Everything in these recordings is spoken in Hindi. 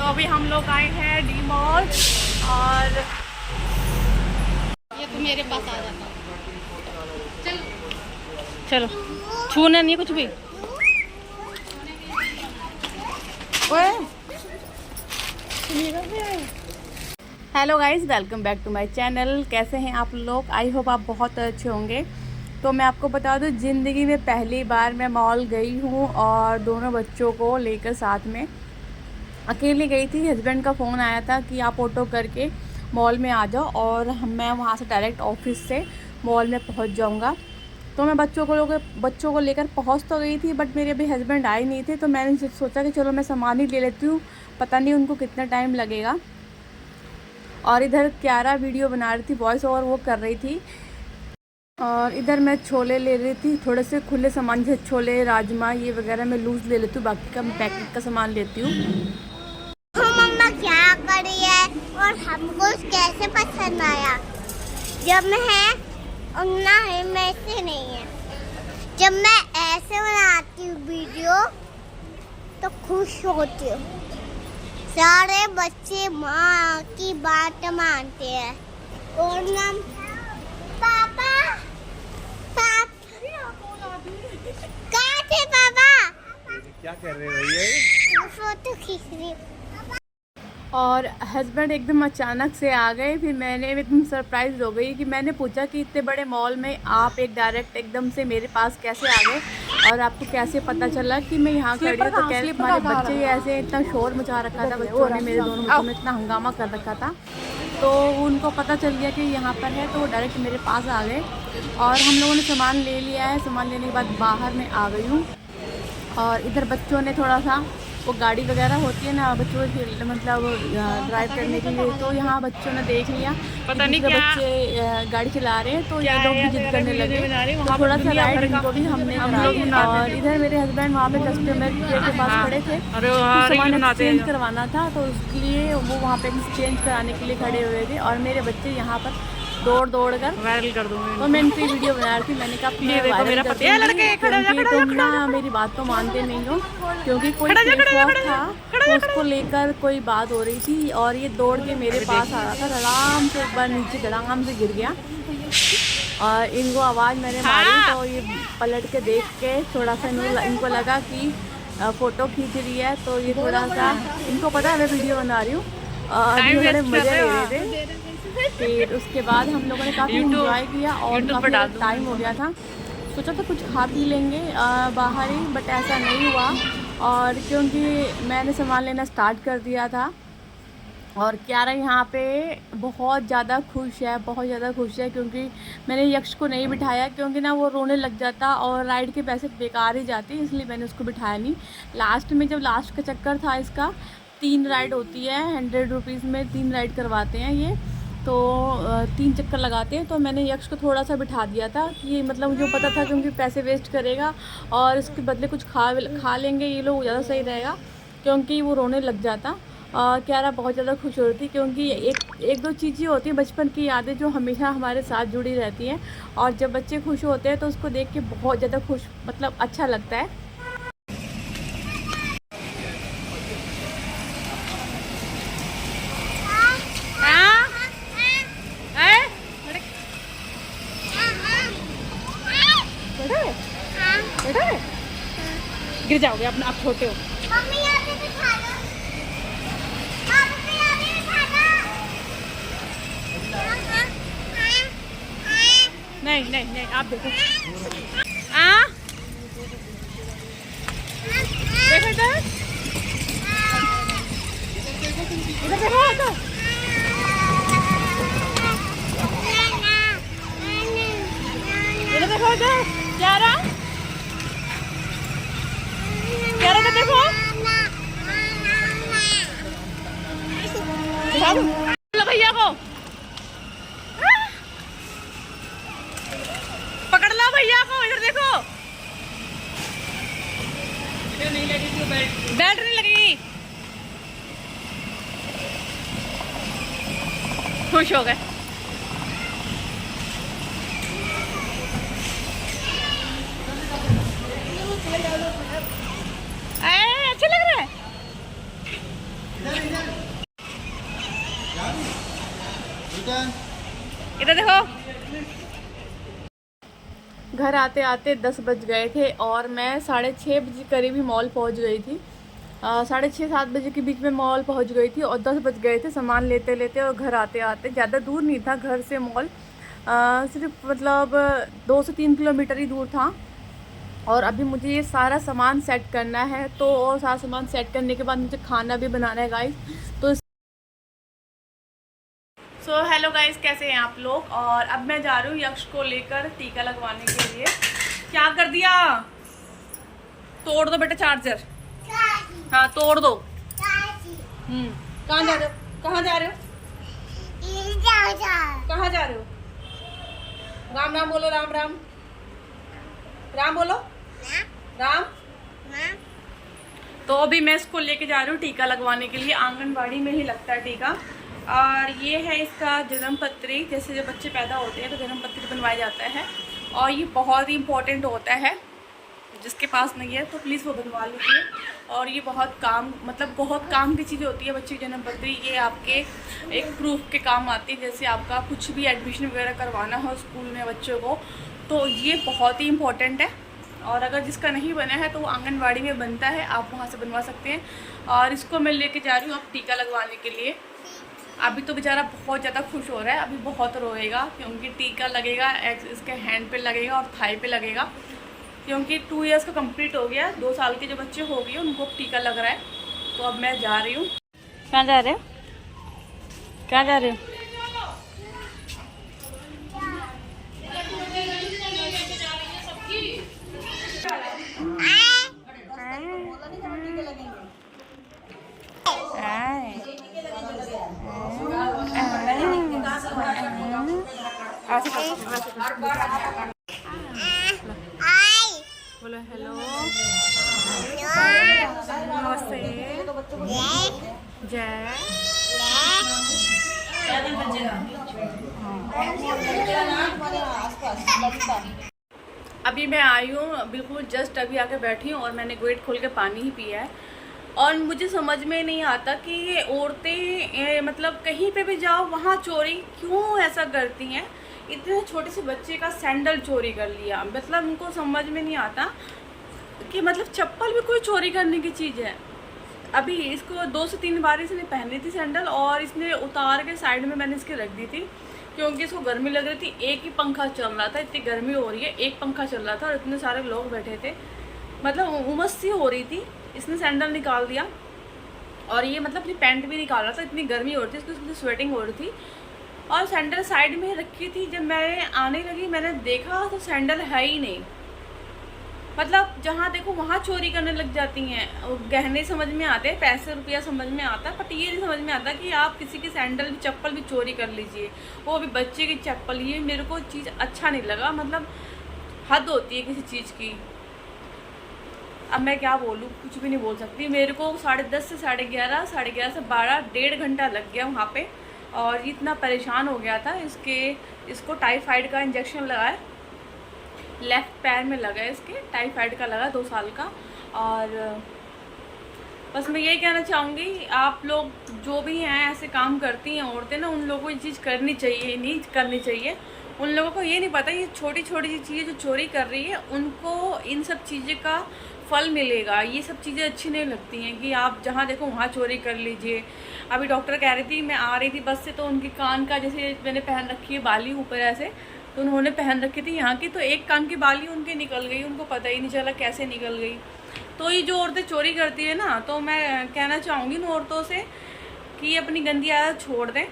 अभी हम लोग आए हैं डी मॉल और ये तो मेरे पास आ जाता। चलो छूना नहीं कुछ भी। Hello guys, welcome back to my channel. कैसे हैं आप लोग? आई होप आप बहुत अच्छे होंगे। तो मैं आपको बता दूं, ज़िंदगी में पहली बार मैं मॉल गई हूं और दोनों बच्चों को लेकर साथ में अकेली गई थी। हस्बैंड का फ़ोन आया था कि आप ऑटो करके मॉल में आ जाओ और मैं वहां से डायरेक्ट ऑफिस से मॉल में पहुंच जाऊंगा। तो मैं बच्चों को लेकर पहुंच तो गई थी, बट मेरे अभी हस्बैंड आए नहीं थे। तो मैंने सोचा कि चलो मैं सामान ही ले लेती हूँ, पता नहीं उनको कितना टाइम लगेगा। और इधर क्यारा वीडियो बना रही थी, वॉइस ओवर वो कर रही थी। और इधर मैं छोले ले रही थी, थोड़े से खुले सामान जैसे छोले, राजमा ये वगैरह मैं लूज़ ले लेती हूँ, बाकी का मैं पैकेट का सामान लेती हूँ। मम्मा क्या कर रही है और हमको कैसे पसंद आया? जब मैं है और ना है मैं ऐसे नहीं है। जब मैं ऐसे बनाती हूँ वीडियो तो खुश होती हूँ। सारे बच्चे माँ की बात मानते हैं और ना पापा कहाँ थे पापा? क्या कर रहे हो भैया? फोटो खींच रही हूँ। और हस्बैंड एकदम अचानक से आ गए। फिर मैंने एकदम सरप्राइज हो गई कि मैंने पूछा कि इतने बड़े मॉल में आप एक डायरेक्ट एकदम से मेरे पास कैसे आ गए और आपको कैसे पता चला कि मैं यहाँ खड़ी हूँ? तो कैसे हमारे बच्चे ऐसे इतना शोर मचा रखा था, बच्चों ने, मेरे दोनों बच्चों ने इतना हंगामा कर रखा था। तो उनको पता चल गया कि यहाँ पर है, तो वो डायरेक्ट मेरे पास आ गए और हम लोगों ने सामान ले लिया है। सामान लेने के बाद बाहर में आ गई हूँ। और इधर बच्चों ने थोड़ा सा वो गाड़ी वगैरह होती है ना बच्चों को मतलब ड्राइव करने के लिए, तो यहाँ बच्चों ने देख लिया पता नहीं क्या बच्चे गाड़ी चला रहे हैं, तो ये लोग भी जिद करने लगे। तो थोड़ा सा राइड इनको भी हमने करा। और इधर मेरे हस्बैंड वहाँ पे कस्टमर केयर के पास खड़े थे, सामान एक्सचेंज करवाना था, तो उसके लिए वो वहाँ पे एक्सचेंज कराने के लिए खड़े हुए थे। और मेरे बच्चे यहाँ पर दौड़ कर वायरल कर दूँगी। तो मैं इनकी वीडियो बना रही थी, मैंने कहा तुम ना मेरी बात तो मानते नहीं हो, क्योंकि कोई था तो उसको लेकर कोई बात हो रही थी और ये दौड़ के मेरे पास आ रहा था। आराम से एक बार नीचे धड़ाम से गिर गया और इनको आवाज़ मैंने मारी, तो ये पलट के देख के थोड़ा सा इनको लगा कि फ़ोटो खींच रही है, तो ये थोड़ा सा इनको पता है मैं वीडियो बना रही हूँ और ये मज़े ले रहे थे। फिर उसके बाद हम लोगों ने काफ़ी इंजॉय किया और काफ़ी टाइम हो गया था। सोचा था कुछ खा पी लेंगे बाहर ही, बट ऐसा नहीं हुआ। और क्योंकि मैंने सामान लेना स्टार्ट कर दिया था और क्यारा यहाँ पे बहुत ज़्यादा खुश है, क्योंकि मैंने यक्ष को नहीं बिठाया, क्योंकि ना वो रोने लग जाता और राइड के पैसे बेकार ही जाते, इसलिए मैंने उसको बिठाया नहीं। लास्ट में जब लास्ट का चक्कर था इसका, 3 राइड होती है, 100 रुपीज़ में 3 राइड करवाते हैं ये, तो 3 चक्कर लगाते हैं। तो मैंने यक्ष को थोड़ा सा बिठा दिया था कि मतलब मुझे पता था क्योंकि पैसे वेस्ट करेगा और इसके बदले कुछ खा लेंगे ये लोग, ज़्यादा सही रहेगा, क्योंकि वो रोने लग जाता। क्यारा बहुत ज़्यादा खुश हो रही थी, क्योंकि एक दो चीज़ें होती हैं बचपन की यादें जो हमेशा हमारे साथ जुड़ी रहती हैं, और जब बच्चे खुश होते हैं तो उसको देख के बहुत ज़्यादा खुश मतलब अच्छा लगता है। गिर जाओगे अपना, आप छोटे हो। मम्मी यहाँ पे बिठा दो। पापा यहाँ पे बिठा दो। नहीं आप देखो। देखो इधर देखो तो। इधर देखो इधर क्यारा का देखो। भैया को पकड़ लो, भैया को इधर देखो। नहीं लगी बेल्ट नहीं लगेगी। खुश हो गए। अच्छे लग रहे हैं। इधर देखो। घर आते आते 10 बज गए थे और मैं 6:30 बजे करीब ही मॉल पहुंच गई थी। 6:30-7 बजे के बीच में मॉल पहुंच गई थी और 10 बज गए थे सामान लेते लेते और घर आते आते। ज़्यादा दूर नहीं था घर से मॉल, सिर्फ मतलब 2 से 3 किलोमीटर ही दूर था। और अभी मुझे ये सारा सामान सेट करना है, तो और सारा सामान सेट करने के बाद मुझे खाना भी बनाना है गाइस। तो हेलो गाइस, कैसे हैं आप लोग। और अब मैं जा रही हूँ यक्ष को लेकर टीका लगवाने के लिए। क्या कर दिया? तोड़ दो बेटा चार्जर। हाँ तोड़ दो। कहाँ जा रहे हो? कहाँ जा रहे हो? कहाँ जा रहे हो? राम राम बोलो, राम राम। राम बोलो, राम। तो अभी मैं इसको लेके जा रही हूँ टीका लगवाने के लिए। आंगनबाड़ी में ही लगता है टीका। और ये है इसका जन्म पत्री। जैसे जब बच्चे पैदा होते हैं तो जन्म पत्री बनवाया जाता है और ये बहुत ही इम्पोर्टेंट होता है। जिसके पास नहीं है तो प्लीज़ वो बनवा लीजिए। और ये बहुत काम की चीज़ होती है बच्चे की जन्म पत्री। ये आपके एक प्रूफ के काम आती है। जैसे आपका कुछ भी एडमिशन वगैरह करवाना हो स्कूल में बच्चों को, तो ये बहुत ही इम्पोर्टेंट है। और अगर जिसका नहीं बना है तो वो आंगनबाड़ी में बनता है, आप वहाँ से बनवा सकते हैं। और इसको मैं लेके जा रही हूँ अब टीका लगवाने के लिए। अभी तो बेचारा बहुत ज़्यादा खुश हो रहा है, अभी बहुत रोएगा क्योंकि टीका लगेगा। इसके हैंड पे लगेगा और थाई पे लगेगा, क्योंकि 2 इयर्स का कंप्लीट हो गया। 2 साल के जो बच्चे हो गए उनको टीका लग रहा है। तो अब मैं जा रही हूँ। कहाँ जा रहे हो? कहाँ जा रहे हो? बोलो हेलो, नमस्ते, जय। अभी मैं आई हूँ, बिल्कुल जस्ट अभी आके बैठी हूँ और मैंने गेट खोल के पानी ही पिया है। और मुझे समझ में नहीं आता कि ये औरतें मतलब कहीं पे भी जाओ वहाँ चोरी क्यों ऐसा करती हैं। इतने छोटे से बच्चे का सैंडल चोरी कर लिया, मतलब उनको समझ में नहीं आता कि मतलब चप्पल भी कोई चोरी करने की चीज़ है। अभी इसको 2 से 3 बार इसने पहनी थी सैंडल और इसने उतार के साइड में मैंने इसके रख दी थी क्योंकि इसको गर्मी लग रही थी। एक ही पंखा चल रहा था, इतनी गर्मी हो रही है, एक पंखा चल रहा था और इतने सारे लोग बैठे थे, मतलब उमस सी हो रही थी। इसने सैंडल निकाल दिया और ये मतलब अपनी पैंट भी निकाल रहा था, इतनी गर्मी हो रही थी, इसकी स्वेटिंग हो रही थी। और सैंडल साइड में रखी थी। जब मैं आने लगी मैंने देखा तो सैंडल है ही नहीं। मतलब जहाँ देखो वहाँ चोरी करने लग जाती हैं। गहने समझ में आते हैं, पैसे रुपया समझ में आता है, बट ये नहीं समझ में आता कि आप किसी की सैंडल भी चप्पल भी चोरी कर लीजिए, वो भी बच्चे की चप्पल। ये मेरे को चीज़ अच्छा नहीं लगा, मतलब हद होती है किसी चीज़ की। अब मैं क्या बोलूँ, कुछ भी नहीं बोल सकती। मेरे को 10:30 से 11:30, 11:30 से 12, 1.5 घंटा लग गया वहाँ पे। और इतना परेशान हो गया था। इसको टाइफाइड का इंजेक्शन लगाया, लेफ़्ट पैर में लगा, इसके टाइफाइड का लगा 2 साल का। और बस मैं यही कहना चाहूँगी, आप लोग जो भी हैं ऐसे काम करती हैं औरतें ना, उन लोगों को ये चीज़ करनी चाहिए, नहीं करनी चाहिए। उन लोगों को ये नहीं पता ये छोटी छोटी चीज़ें जो चोरी कर रही है उनको इन सब चीज़ें का फल मिलेगा। ये सब चीज़ें अच्छी नहीं लगती हैं कि आप जहाँ देखो वहाँ चोरी कर लीजिए। अभी डॉक्टर कह रही थी, मैं आ रही थी बस से, तो उनके कान का जैसे मैंने पहन रखी है बाली ऊपर ऐसे, तो उन्होंने पहन रखी थी यहाँ की, तो एक कान की बाली उनकी निकल गई, उनको पता ही नहीं चला कैसे निकल गई। तो ये जो औरतें चोरी करती है ना, तो मैं कहना चाहूँगी उन औरतों से कि ये अपनी गंदी आदत छोड़ दें।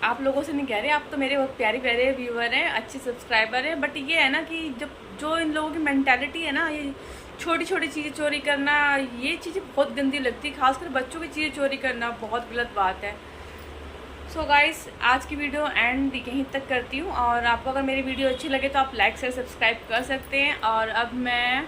आप लोगों से नहीं कह रहे, आप तो मेरे बहुत प्यारे प्यारे व्यूअर हैं, अच्छे सब्सक्राइबर हैं, बट ये है ना कि जब जो इन लोगों की मेंटालिटी है ना, ये छोटी छोटी चीज़ें चोरी करना, ये चीज़ें बहुत गंदी लगती है। खासकर बच्चों की चीज़ें चोरी करना बहुत गलत बात है। सो गाइस, आज की वीडियो एंड यहीं तक करती हूँ। और आपको अगर मेरी वीडियो अच्छी लगे तो आप लाइक शेयर सब्सक्राइब कर सकते हैं। और अब मैं